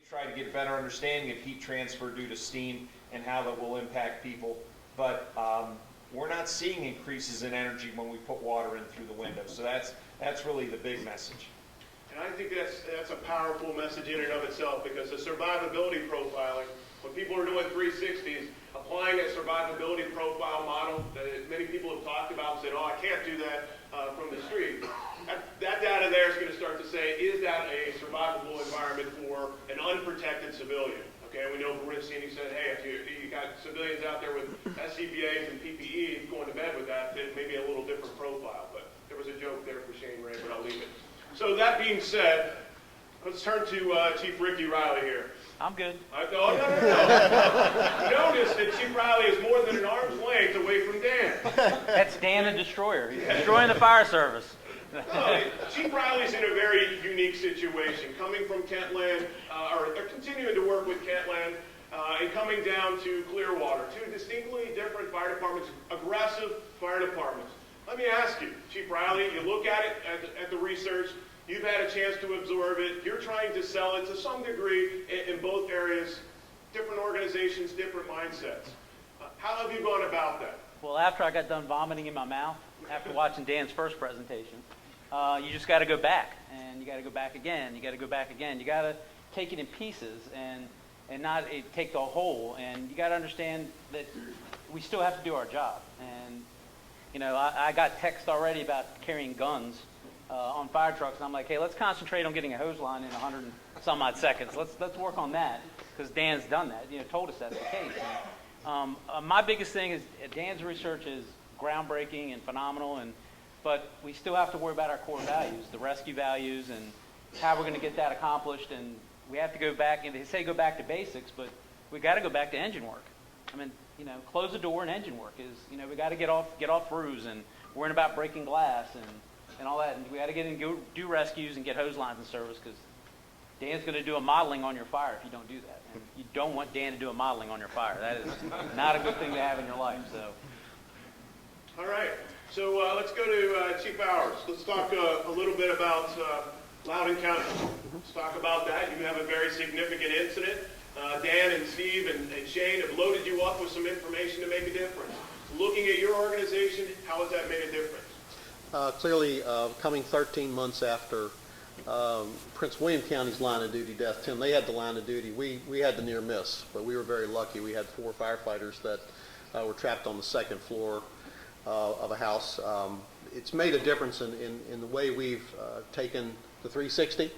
try to get a better understanding of heat transfer due to steam and how that will impact people. But we're not seeing increases in energy when we put water in through the window. So that's really the big message. And I think that's a powerful message in and of itself, because the survivability profiling, when people are doing 360s, applying a survivability profile model that many people have talked about and said, oh, I can't do that from the street. That data there is going to start to say, is that a survivable environment for an unprotected civilian? Okay, we know Berensini said, hey, if you got civilians out there with SCBAs and PPE going to bed with that, then maybe a little different profile. But there was a joke there for Shane Ray, but I'll leave it. So that being said, let's turn to Chief Ricky Riley here. I'm good. No. Notice that Chief Riley is more than an arm's length away from Dan. That's Dan the Destroyer. He's destroying the fire service. No, Chief Riley's in a very unique situation, coming from Kentland, or continuing to work with Kentland, and coming down to Clearwater, two distinctly different fire departments, aggressive fire departments. Let me ask you, Chief Riley, you look at it, at the research, you've had a chance to absorb it, you're trying to sell it to some degree in both areas, different organizations, different mindsets. How have you gone about that? Well, after I got done vomiting in my mouth, after watching Dan's first presentation, you just got to go back, and you got to go back again, you got to go back again. You got to take it in pieces and not take the whole, and you got to understand that we still have to do our job. And you know, I got text already about carrying guns on fire trucks, and I'm like, hey, let's concentrate on getting a hose line in 100 and some odd seconds. Let's work on that, because Dan's done that. You know, told us that's the case. And, my biggest thing is Dan's research is groundbreaking and phenomenal, but we still have to worry about our core values, the rescue values, and how we're going to get that accomplished. And we have to go back, and they say go back to basics, but we got to go back to engine work. I mean, you know, close the door and engine work is, you know, we got to get off roofs and worrying about breaking glass and all that. And we got to get in and go do rescues and get hose lines in service, because Dan's going to do a modeling on your fire if you don't do that. And you don't want Dan to do a modeling on your fire. That is not a good thing to have in your life. So. All right. So let's go to Chief Bowers. Let's talk a little bit about Loudoun County. Let's talk about that. You have a very significant incident. Dan and Steve and Shane have loaded you up with some information to make a difference. Looking at your organization, how has that made a difference? Clearly, coming 13 months after Prince William County's line of duty death, Tim, they had the line of duty. We had the near miss, but we were very lucky. We had 4 firefighters that were trapped on the 2nd floor of a house. It's made a difference in the way we've taken the 360.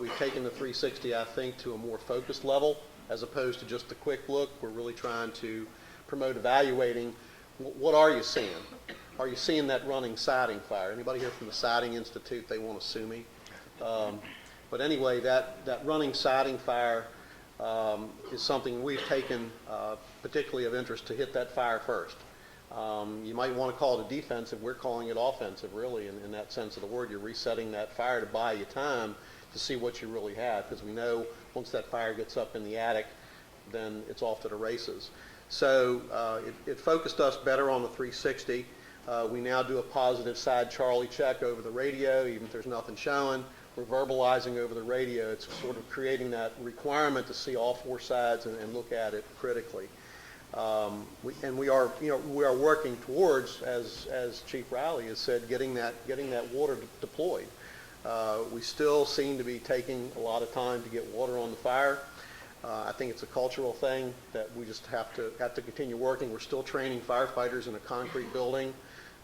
We've taken the 360, I think, to a more focused level as opposed to just a quick look. We're really trying to promote evaluating what are you seeing? Are you seeing that running siding fire? Anybody here from the Siding Institute? They won't sue me. But anyway, that running siding fire is something we've taken particularly of interest to hit that fire first. You might want to call it a defensive. We're calling it offensive, really, in that sense of the word. You're resetting that fire to buy you time to see what you really have, because we know once that fire gets up in the attic, then it's off to the races. So it focused us better on the 360. We now do a positive side Charlie check over the radio, even if there's nothing showing. We're verbalizing over the radio. It's sort of creating that requirement to see all 4 sides and look at it critically. We are working towards, as Chief Riley has said, getting that water deployed. We still seem to be taking a lot of time to get water on the fire. I think it's a cultural thing that we just have to continue working. We're still training firefighters in a concrete building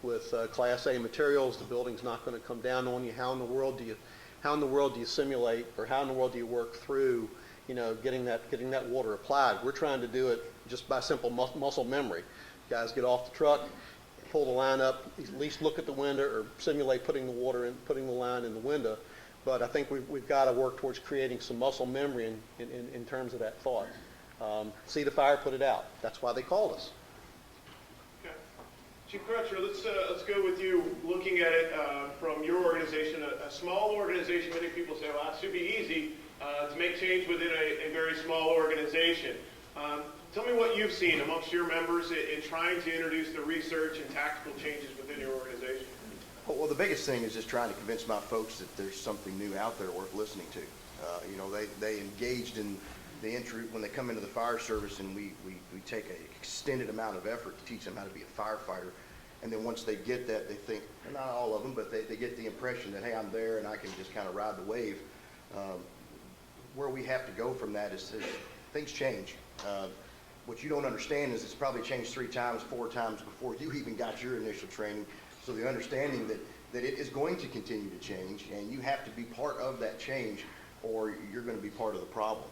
with Class A materials. The building's not going to come down on you. How in the world do you simulate, or how in the world do you work through, getting that water applied? We're trying to do it just by simple muscle memory. Guys get off the truck, pull the line up, at least look at the window, or simulate putting the line in the window. But I think we've got to work towards creating some muscle memory in terms of that thought. See the fire, put it out. That's why they called us. Okay. Chief Crutcher, let's go with you. Looking at it from your organization, a small organization. Many people say, well, it should be easy to make change within a very small organization. Tell me what you've seen amongst your members in trying to introduce the research and tactical changes within your organization. Well, the biggest thing is just trying to convince my folks that there's something new out there worth listening to. They engaged in the entry when they come into the fire service, and we take an extended amount of effort to teach them how to be a firefighter. And then once they get that, they think, and not all of them, but they get the impression that, hey, I'm there and I can just kind of ride the wave. Where we have to go from that is things change. What you don't understand is it's probably changed 3 times, 4 times before you even got your initial training. So the understanding that it is going to continue to change, and you have to be part of that change, or you're going to be part of the problem.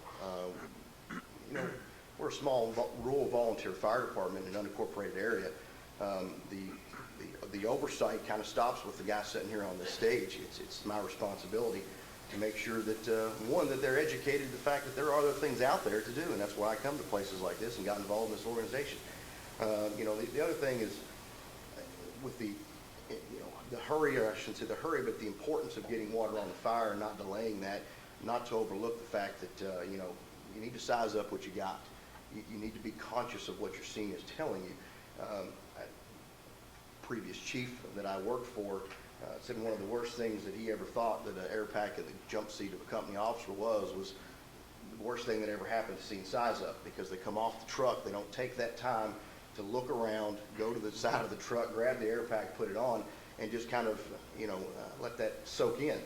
We're a small rural volunteer fire department in an unincorporated area. The oversight kind of stops with the guy sitting here on this stage. It's my responsibility to make sure that, one, that they're educated to the fact that there are other things out there to do, and that's why I come to places like this and got involved in this organization. The other thing is with the hurry, or I shouldn't say the hurry, but the importance of getting water on the fire and not delaying that, not to overlook the fact that, you need to size up what you got. You need to be conscious of what your senior is telling you. Previous chief that I worked for said one of the worst things that he ever thought that an air pack in the jump seat of a company officer was the worst thing that ever happened to seeing size up, because they come off the truck, they don't take that time to look around, go to the side of the truck, grab the air pack, put it on, and just kind of, let that soak in.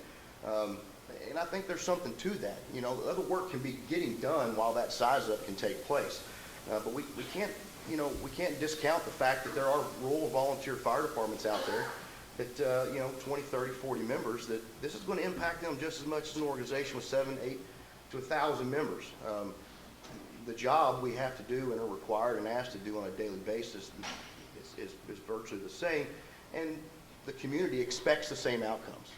And I think there's something to that. The other work can be getting done while that size up can take place. But we can't, we can't discount the fact that there are rural volunteer fire departments out there that, 20, 30, 40 members, that this is going to impact them just as much as an organization with 7, 8 to 1,000 members. The job we have to do and are required and asked to do on a daily basis is virtually the same, and the community expects the same outcomes.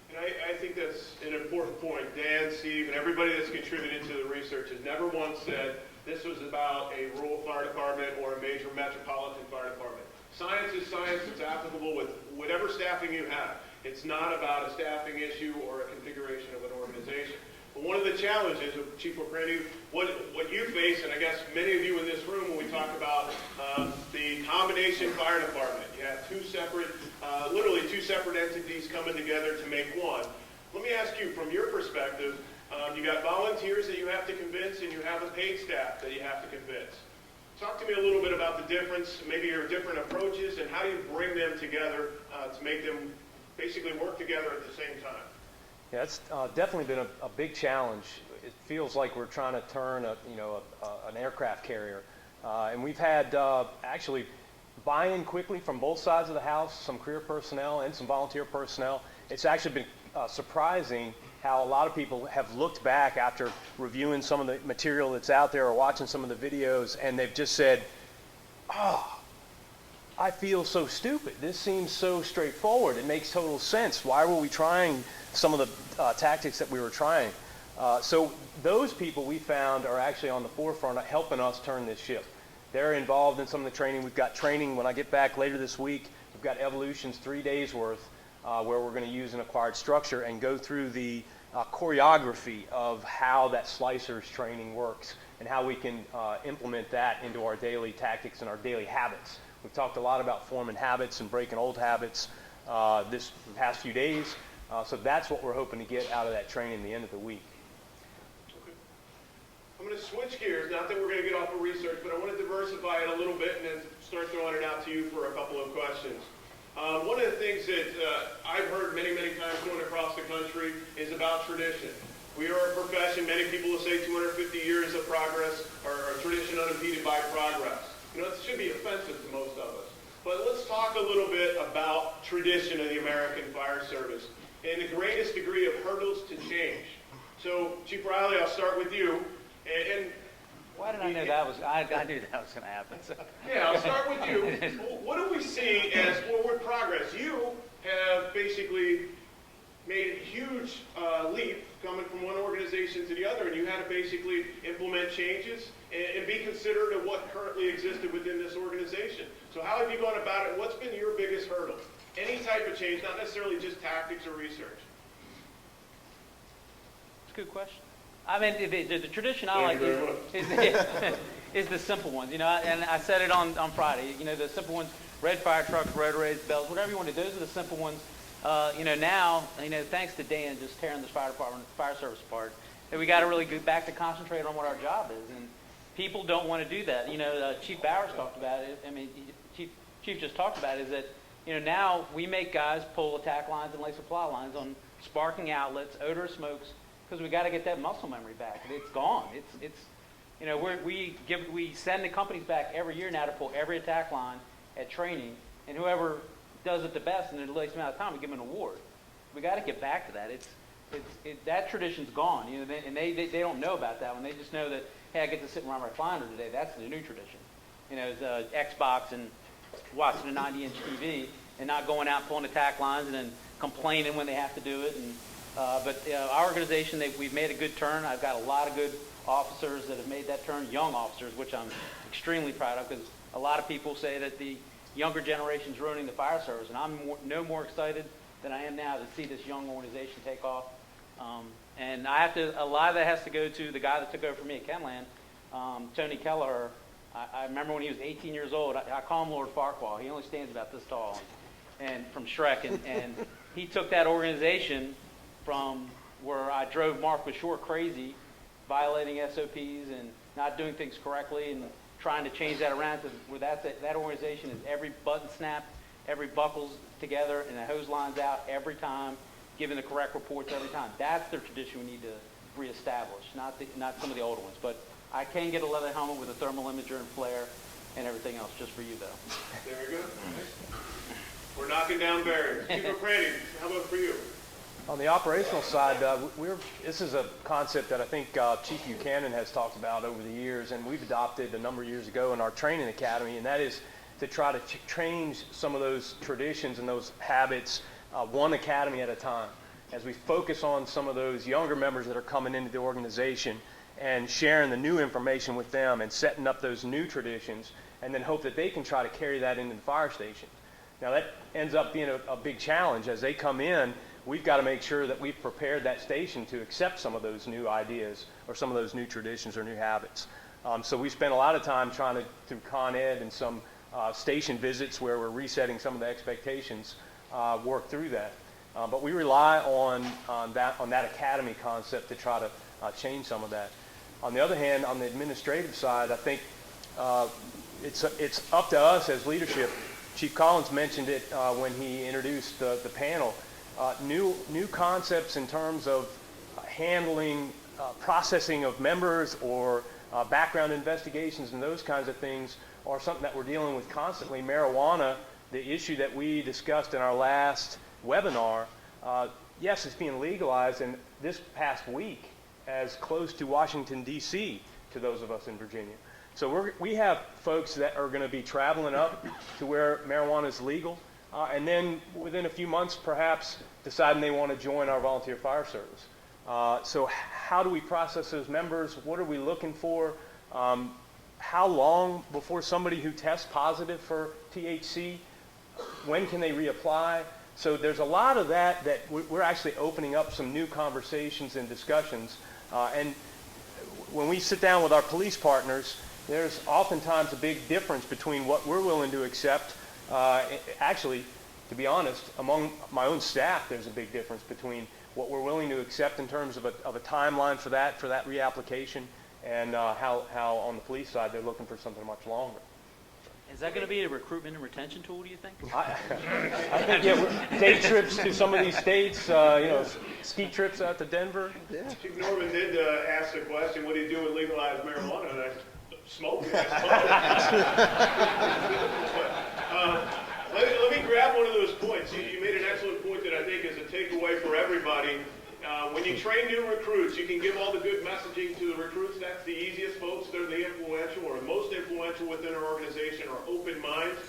And I think that's an important point. Dan, Steve, and everybody that's contributed to the research has never once said this was about a rural fire department or a major metropolitan fire department. Science is science. It's applicable with whatever staffing you have. It's not about a staffing issue or a configuration of an organization. But one of the challenges, Chief O'Grady, what you face, and I guess many of you in this room, when we talk about the combination fire department, you have literally two separate entities coming together to make one. Let me ask you, from your perspective, you got volunteers that you have to convince, and you have a paid staff that you have to convince. Talk to me a little bit about the difference, maybe your different approaches, and how do you bring them together to make them basically work together at the same time? Yeah, it's definitely been a big challenge. It feels like we're trying to turn an aircraft carrier, and we've had actually buy-in quickly from both sides of the house, some career personnel and some volunteer personnel. It's actually been surprising how a lot of people have looked back after reviewing some of the material that's out there or watching some of the videos, and they've just said, "Oh, I feel so stupid. This seems so straightforward. It makes total sense. Why were we trying some of the tactics that we were trying?" So those people we found are actually on the forefront of helping us turn this ship. They're involved in some of the training. We've got training when I get back later this week. We've got Evolution's 3 days worth where we're going to use an acquired structure and go through the choreography of how that slicers training works and how we can implement that into our daily tactics and our daily habits. We've talked a lot about forming habits and breaking old habits this past few days. So that's what we're hoping to get out of that training at the end of the week. Okay. I'm going to switch gears. Not that we're going to get off of research, but I want to diversify it a little bit and then start throwing it out to you for a couple of questions. One of the things that I've heard many, many times going across the country is about tradition. We are a profession. Many people will say 250 years of progress or tradition unimpeded by progress. It should be offensive to most of us. But let's talk a little bit about tradition in the American Fire Service and the greatest degree of hurdles to change. So, Chief Riley, I'll start with you. And Why did I know that was? I knew that was going to happen. So. yeah, I'll start with you. What do we see as forward progress? You have basically made a huge leap coming from one organization to the other, and you had to basically implement changes and be considerate of what currently existed within this organization. So how have you gone about it? What's been your biggest hurdle? Any type of change, not necessarily just tactics or research. It's a good question. I mean, the tradition I like is the simple ones, and I said it on Friday, the simple ones, red fire trucks, rotor aids, bells, whatever you want to do, those are the simple ones Now, thanks to Dan just tearing this fire service apart, that we got to really get back to concentrate on what our job is. And people don't want to do that. Chief Bowers talked about it. Chief just talked about it, is that, now we make guys pull attack lines and lay supply lines on sparking outlets, odorous smokes, because we got to get that muscle memory back. It's gone. We send the companies back every year now to pull every attack line at training, and whoever does it the best in the least amount of time, we give them an award. We got to get back to that. That tradition's gone, and they don't know about that one. They just know that, hey, I get to sit around my recliner today. That's the new tradition. It's Xbox and watching a 90-inch TV and not going out pulling attack lines and then complaining when they have to do it. But our organization, we've made a good turn. I've got a lot of good officers that have made that turn, young officers, which I'm extremely proud of, because a lot of people say that the younger generation's ruining the fire service, and I'm no more excited than I am now to see this young organization take off. And a lot of that has to go to the guy that took over for me at Kenland, Tony Kelleher. I remember when he was 18 years old, I call him Lord Farquhar. He only stands about this tall, and from Shrek, and he took that organization from where I drove Mark Bashore crazy, violating SOPs and not doing things correctly, and trying to change that around to where that organization is every button snapped, every buckle's together, and the hose line's out every time, giving the correct reports every time. That's the tradition we need to reestablish, not some of the older ones. But I can get a leather helmet with a thermal imager and flare and everything else, just for you, though. Very good. We're knocking down barriers. Chief McCraney, how about for you? On the operational side, this is a concept that I think Chief Buchanan has talked about over the years, and we've adopted a number of years ago in our training academy, and that is to try to change some of those traditions and those habits one academy at a time. As we focus on some of those younger members that are coming into the organization and sharing the new information with them and setting up those new traditions, and then hope that they can try to carry that into the fire station. Now that ends up being a big challenge. As they come in, we've got to make sure that we've prepared that station to accept some of those new ideas or some of those new traditions or new habits. So we spent a lot of time trying to, through Con Ed and some station visits where we're resetting some of the expectations, work through that. But we rely on that academy concept to try to change some of that. On the other hand, on the administrative side, I think it's up to us as leadership. Chief Collins mentioned it when he introduced the panel. New concepts in terms of handling processing of members or background investigations and those kinds of things are something that we're dealing with constantly. Marijuana, the issue that we discussed in our last webinar, yes, it's being legalized, and this past week as close to Washington, D.C. to those of us in Virginia. So we have folks that are going to be traveling up to where marijuana is legal, and then within a few months perhaps deciding they want to join our volunteer fire service. So how do we process those members? What are we looking for? How long before somebody who tests positive for THC, when can they reapply? So there's a lot of that we're actually opening up some new conversations and discussions. And when we sit down with our police partners, there's oftentimes a big difference between what we're willing to accept. Actually, to be honest, among my own staff, there's a big difference between what we're willing to accept in terms of a timeline for that reapplication, and how on the police side they're looking for something much longer. Is that going to be a recruitment and retention tool, do you think? I think, day trips to some of these states, ski trips out to Denver. Yeah. Chief Norman did ask the question, what do you do with legalized marijuana? And I smoke it. Let me grab one of those points. You made an excellent point that I think is a takeaway for everybody. When you train new recruits, you can give all the good messaging to the recruits. That's the easiest folks. They're the influential or most influential within our organization, are open minds.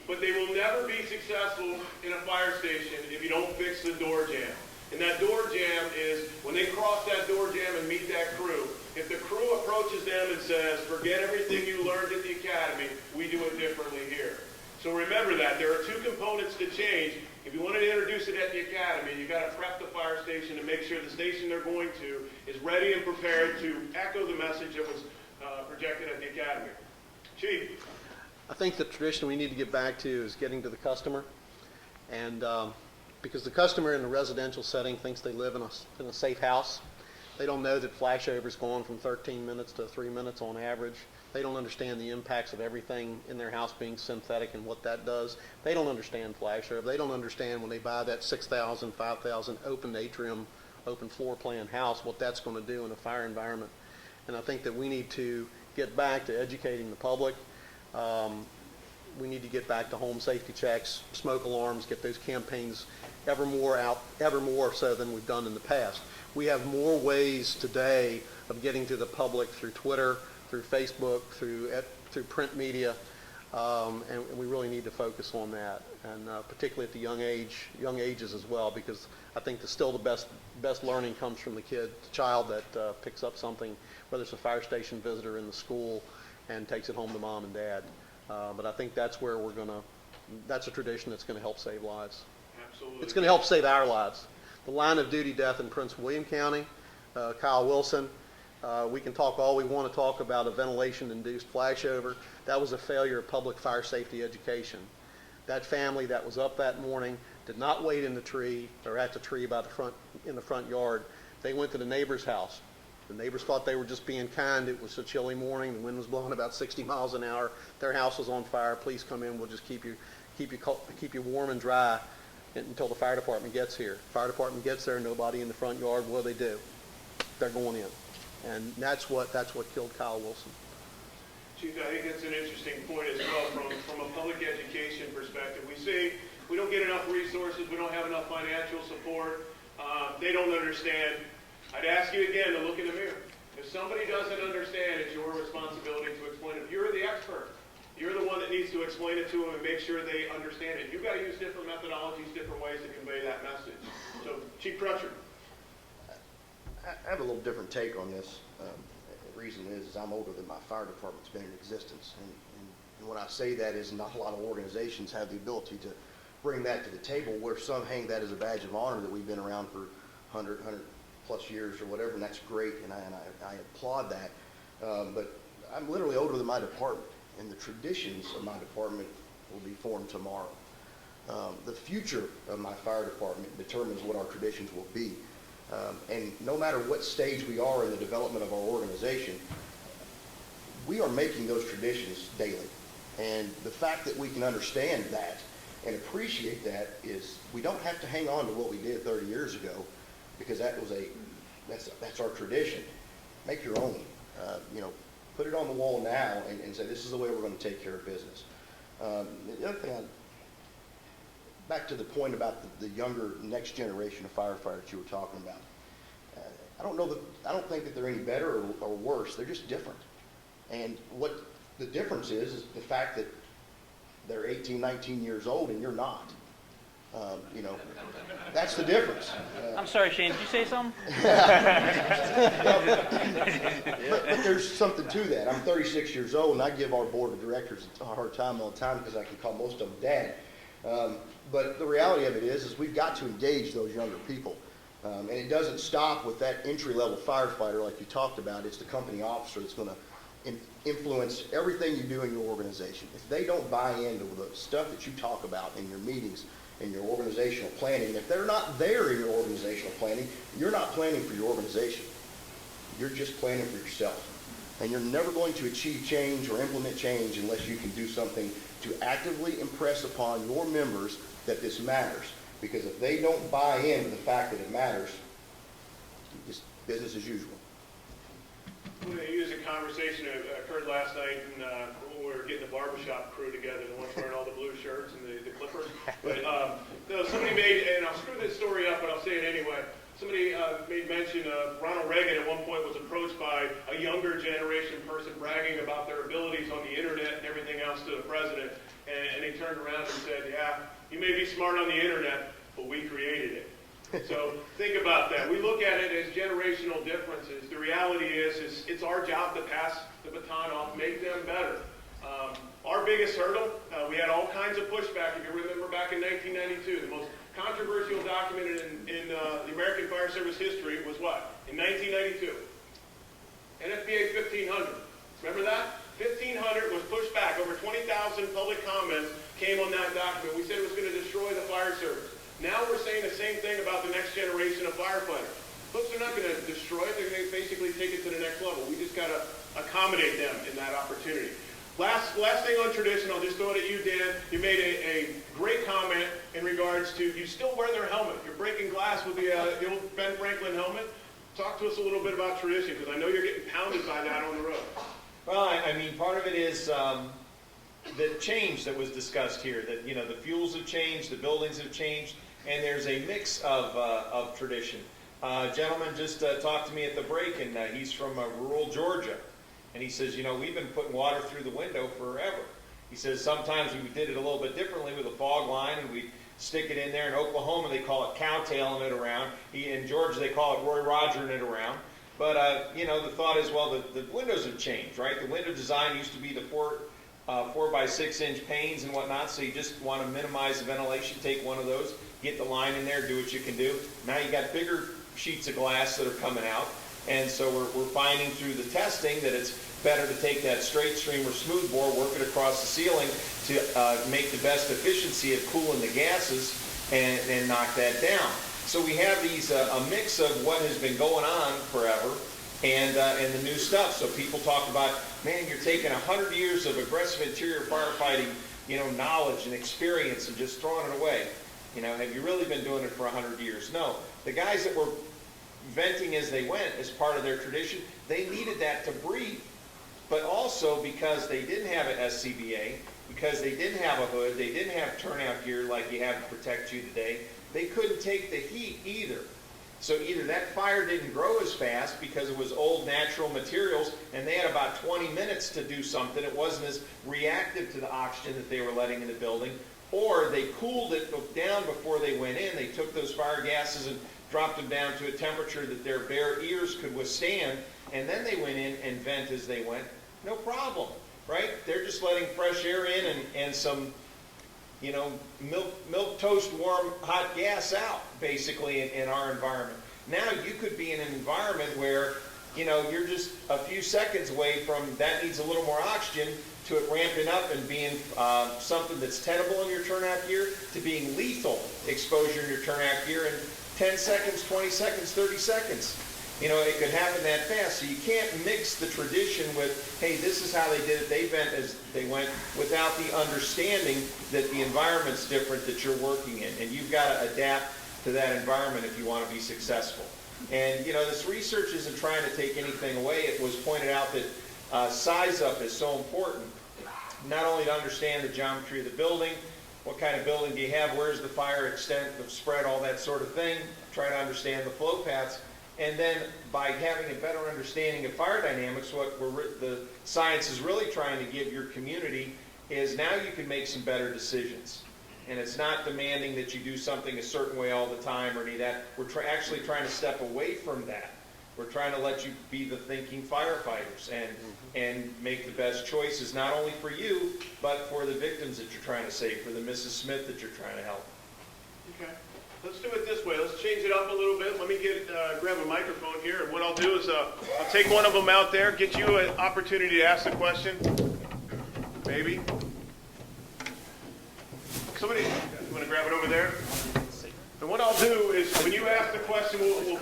But they will never be successful in a fire station if you don't fix the door jam. And that door jam is when they cross that door jam and meet that crew. If the crew approaches them and says, forget everything you learned at the academy, we do it differently here. So remember that. There are two components to change. If you want to introduce it at the academy, you've got to prep the fire station to make sure the station they're going to is ready and prepared to echo the message that was projected at the academy. Chief? I think the tradition we need to get back to is getting to the customer. And because the customer in the residential setting thinks they live in a safe house. They don't know that flashover's gone from 13 minutes to 3 minutes on average. They don't understand the impacts of everything in their house being synthetic and what that does. They don't understand flashover. They don't understand when they buy that 6,000, 5,000 open atrium, open floor plan house, what that's going to do in a fire environment. And I think that we need to get back to educating the public. We need to get back to home safety checks, smoke alarms, get those campaigns ever more so than we've done in the past. We have more ways today of getting to the public through Twitter, through Facebook, through print media, and we really need to focus on that, and particularly at the young ages as well, because I think still the best learning comes from the child that picks up something, whether it's a fire station visitor in the school, and takes it home to mom and dad. But I think that's where that's a tradition that's going to help save lives. Absolutely. It's going to help save our lives. The line of duty death in Prince William County, Kyle Wilson, we can talk all we want to talk about a ventilation-induced flashover. That was a failure of public fire safety education. That family that was up that morning did not wait in the tree or at the tree in the front yard. They went to the neighbor's house. The neighbors thought they were just being kind. It was a chilly morning. The wind was blowing about 60 miles an hour. Their house was on fire. Please come in. We'll just keep you warm and dry until the fire department gets here. Fire department gets there, nobody in the front yard. What do? They're going in, and that's what killed Kyle Wilson. Chief, I think that's an interesting point as well from a public education perspective. We say we don't get enough resources, we don't have enough financial support, they don't understand. I'd ask you again to look in the mirror. If somebody doesn't understand, it's your responsibility to explain it. You're the expert. You're the one that needs to explain it to them and make sure they understand it. You've got to use different methodologies, different ways to convey that message. So, Chief Crutcher. I have a little different take on this. The reason is I'm older than my fire department's been in existence. And when I say that is not a lot of organizations have the ability to bring that to the table, where some hang that as a badge of honor that we've been around for 100 plus years or whatever, and that's great, and I applaud that. But I'm literally older than my department, and the traditions of my department will be formed tomorrow. The future of my fire department determines what our traditions will be. And no matter what stage we are in the development of our organization, we are making those traditions daily. And the fact that we can understand that and appreciate that is we don't have to hang on to what we did 30 years ago, because that's our tradition. Make your own. Put it on the wall now and say, this is the way we're going to take care of business. The other thing, back to the point about the younger next generation of firefighters you were talking about. I don't think that they're any better or worse. They're just different. And what the difference is the fact that they're 18, 19 years old and you're not. That's the difference. I'm sorry, Shane, did you say something? But there's something to that. I'm 36 years old, and I give our board of directors a hard time all the time because I can call most of them dad. But the reality of it is we've got to engage those younger people. And it doesn't stop with that entry-level firefighter like you talked about. It's the company officer that's going to influence everything you do in your organization. If they don't buy into the stuff that you talk about in your meetings, in your organizational planning, if they're not there in your organizational planning, you're not planning for your organization. You're just planning for yourself. And you're never going to achieve change or implement change unless you can do something to actively impress upon your members that this matters. Because if they don't buy into the fact that it matters, it's business as usual. I'm going to use a conversation that occurred last night when we were getting the barbershop crew together, the ones wearing all the blue shirts and the clippers. But somebody made, and I'll screw this story up, but I'll say it anyway. Somebody made mention of Ronald Reagan at one point was approached by a younger generation person bragging about their abilities on the internet and everything else to the president. And he turned around and said, yeah, you may be smart on the internet, but we created it. So think about that. We look at it as generational differences. The reality is it's our job to pass the baton off, make them better. Our biggest hurdle, we had all kinds of pushback. If you remember back in 1992, the most controversial document in the American Fire Service history was what? In 1992. NFPA 1500. Remember that? 1500 was pushed back. Over 20,000 public comments came on that document. We said it was going to destroy the fire service. Now we're saying the same thing about the next generation of firefighters. Folks are not going to destroy it, they're going to basically take it to the next level. We just got to accommodate them in that opportunity. Last thing on tradition, I'll just throw it at you, Dan. You made a great comment in regards to, you still wear their helmet. You're breaking glass with the old Ben Franklin helmet. Talk to us a little bit about tradition, because I know you're getting pounded by that on the road. Well, I mean, part of it is the change that was discussed here, that, you know, the fuels have changed, the buildings have changed, and there's a mix of tradition. A gentleman just talked to me at the break, and he's from rural Georgia. And he says, you know, we've been putting water through the window forever. He says sometimes we did it a little bit differently with a fog line, and we stick it in there. In Oklahoma, they call it cowtailing it around. In Georgia, they call it Roy Rogering it around. But, you know, the thought is, well, the windows have changed, right? The window design used to be the 4 by 6 inch panes and whatnot, so you just want to minimize the ventilation. Take one of those, get the line in there, do what you can do. Now you got bigger sheets of glass that are coming out. And so we're finding through the testing that it's better to take that straight stream or smooth bore, work it across the ceiling to make the best efficiency of cooling the gases and knock that down. So we have these a mix of what has been going on forever and the new stuff. So people talk about, man, you're taking 100 years of aggressive interior firefighting, you know, knowledge and experience and just throwing it away. You know, have you really been doing it for 100 years? No. The guys that were venting as they went as part of their tradition, they needed that to breathe. But also because they didn't have an SCBA, because they didn't have a hood, they didn't have turnout gear like you have to protect you today, they couldn't take the heat either. So either that fire didn't grow as fast because it was old natural materials and they had about 20 minutes to do something, it wasn't as reactive to the oxygen that they were letting in the building, or they cooled it down before they went in. They took those fire gases and dropped them down to a temperature that their bare ears could withstand, and then they went in and vent as they went. No problem, right? They're just letting fresh air in and some, you know, milk toast warm hot gas out, basically, in our environment. Now you could be in an environment where, you know, you're just a few seconds away from that needs a little more oxygen to it ramping up and being something that's tenable in your turnout gear to being lethal exposure in your turnout gear in 10 seconds, 20 seconds, 30 seconds. You know, it could happen that fast. So you can't mix the tradition with, hey, this is how they did it. They vent as they went, without the understanding that the environment's different that you're working in. And you've got to adapt to that environment if you want to be successful. And, you know, this research isn't trying to take anything away. It was pointed out that size up is so important. Not only to understand the geometry of the building, what kind of building do you have, where's the fire extent, the spread, all that sort of thing. Try to understand the flow paths. And then by having a better understanding of fire dynamics, what the science is really trying to give your community is now you can make some better decisions. And it's not demanding that you do something a certain way all the time or any of that. We're actually trying to step away from that. We're trying to let you be the thinking firefighters and make the best choices, not only for you, but for the victims that you're trying to save, for the Mrs. Smith that you're trying to help. Okay. Let's do it this way. Let's change it up a little bit. Let me grab a microphone here, and what I'll do is I'll take one of them out there, get you an opportunity to ask the question. Maybe. Somebody, you want to grab it over there? And what I'll do is when you ask the question, we'll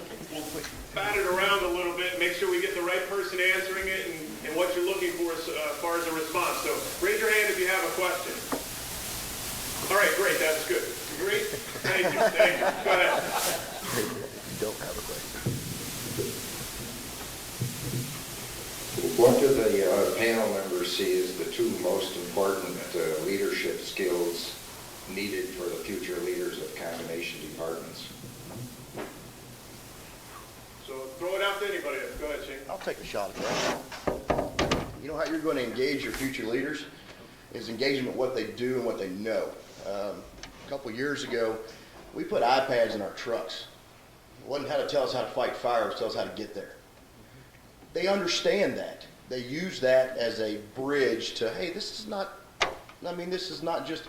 bat it around a little bit, make sure we get the right person answering it and what you're looking for as far as a response. So raise your hand if you have a question. All right, great. That's good. Great. Thank you. Thank you. Go ahead. You don't have a question. What do the panel members see as the two most important leadership skills needed for the future leaders of combination departments? So throw it out to anybody. Go ahead, Shane. I'll take a shot at that. You know how you're going to engage your future leaders is engagement what they do and what they know. A couple years ago, we put iPads in our trucks. It wasn't how to tell us how to fight fire, it was tell us how to get there. They understand that. They use that as a bridge to, hey, this is not just,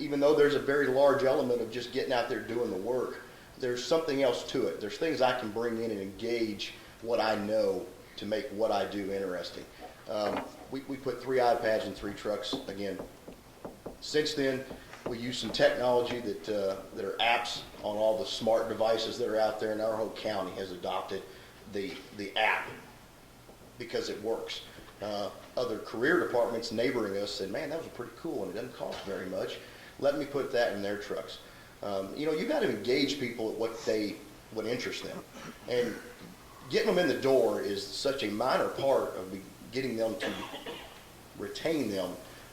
even though there's a very large element of just getting out there doing the work, there's something else to it. There's things I can bring in and engage what I know to make what I do interesting. We put 3 iPads in 3 trucks again. Since then, We use some technology that are apps on all the smart devices that are out there, and our whole county has adopted the app because it works. Other career departments neighboring us said, man, that was pretty cool and it doesn't cost very much. Let me put that in their trucks. You got to engage people at what interests them. And getting them in the door is such a minor part of getting them to retain them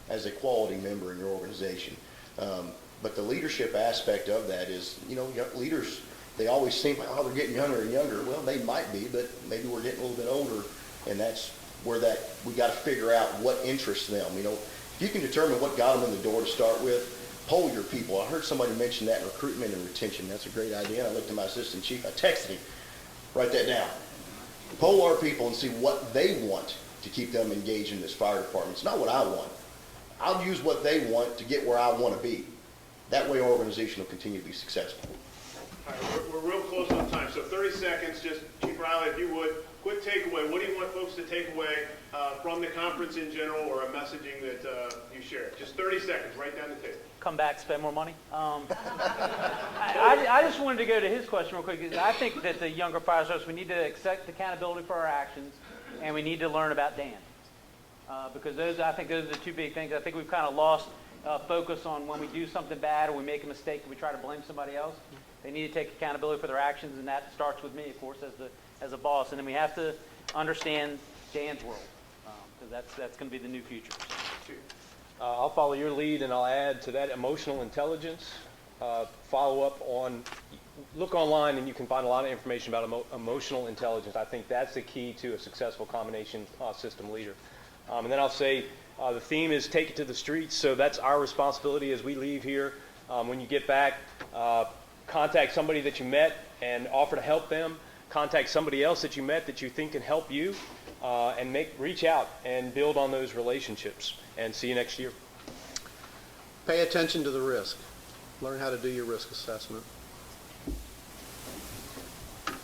as a quality member in your organization. But the leadership aspect of that is, leaders, they always seem like, oh, they're getting younger and younger. Well, they might be, but maybe we're getting a little bit older, and that's where we got to figure out what interests them. If you can determine what got them in the door to start with, poll your people. I heard somebody mention that in recruitment and retention. That's a great idea. And I looked at my assistant chief. I texted him, write that down. Poll our people and see what they want to keep them engaged in this fire department. It's not what I want. I'll use what they want to get where I want to be. That way our organization will continue to be successful. All right, we're real close on time, so 30 seconds, just Chief Riley, if you would, quick takeaway. What do you want folks to take away from the conference in general, or a messaging that you share? Just 30 seconds, right down the table. Come back, spend more money. I just wanted to go to his question real quick. I think that the younger fire service, we need to accept accountability for our actions, and we need to learn about Dan. Because I think those are the two big things. I think we've kind of lost focus on when we do something bad or we make a mistake, we try to blame somebody else. They need to take accountability for their actions, and that starts with me, of course, as a boss. And then we have to understand Dan's world, because that's going to be the new future. I'll follow your lead, and I'll add to that emotional intelligence. Follow up on, look online, and you can find a lot of information about emotional intelligence. I think that's the key to a successful combination system leader. And then I'll say the theme is take it to the streets, so that's our responsibility as we leave here. When you get back, contact somebody that you met and offer to help them. Contact somebody else that you met that you think can help you, and reach out and build on those relationships. And see you next year. Pay attention to the risk. Learn how to do your risk assessment.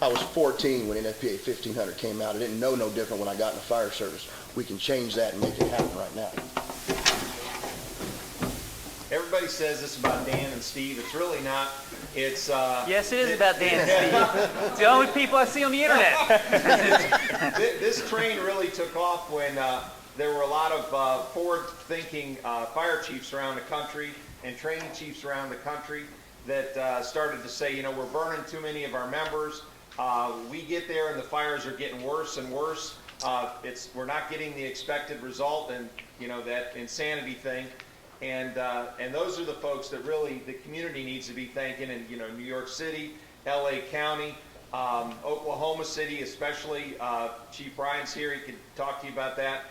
I was 14 when NFPA 1500 came out. I didn't know no different when I got in the fire service. We can change that and make it happen right now. Everybody says this about Dan and Steve. It's really not. It's Yes, it is about Dan and Steve. It's the only people I see on the internet. This train really took off when there were a lot of forward-thinking fire chiefs around the country and training chiefs around the country that started to say, we're burning too many of our members. We get there and the fires are getting worse and worse. We're not getting the expected result, and that insanity thing. And those are the folks that really the community needs to be thanking. And New York City, L.A. County, Oklahoma City, especially. Chief Ryan's here; he could talk to you about that.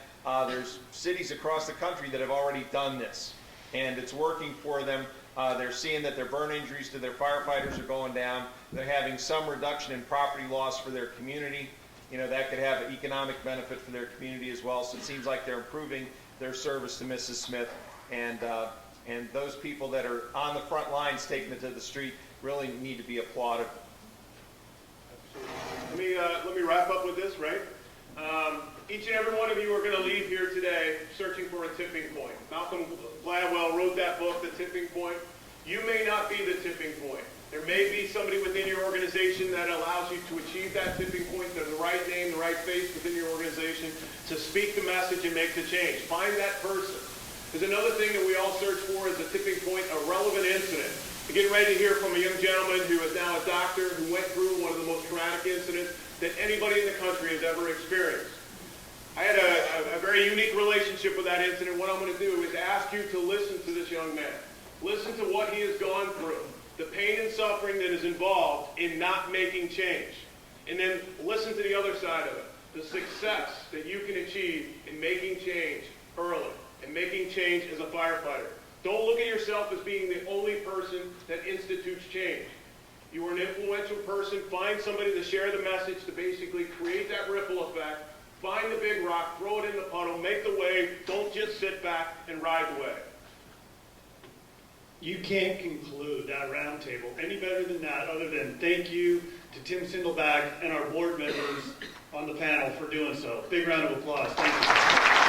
There's cities across the country that have already done this, and it's working for them. They're seeing that their burn injuries to their firefighters are going down. They're having some reduction in property loss for their community. That could have an economic benefit for their community as well. So it seems like they're improving their service to Mrs. Smith. And those people that are on the front lines taking it to the street really need to be applauded. Let me wrap up with this, right? Each and every one of you are going to leave here today searching for a tipping point. Malcolm Gladwell wrote that book, The Tipping Point. You may not be the tipping point. There may be somebody within your organization that allows you to achieve that tipping point. They're the right name, the right face within your organization to speak the message and make the change. Find that person. There's another thing that we all search for is a tipping point, a relevant incident. We're getting ready to hear from a young gentleman who is now a doctor who went through one of the most traumatic incidents that anybody in the country has ever experienced. I had a very unique relationship with that incident. What I'm going to do is ask you to listen to this young man. Listen to what he has gone through, the pain and suffering that is involved in not making change. And then listen to the other side of it, the success that you can achieve in making change early and making change as a firefighter. Don't look at yourself as being the only person that institutes change. You are an influential person. Find somebody to share the message to basically create that ripple effect. Find the big rock, throw it in the puddle, make the wave. Don't just sit back and ride the wave. You can't conclude that roundtable any better than that, other than thank you to Tim Sindelback and our board members on the panel for doing so. Big round of applause. Thank you.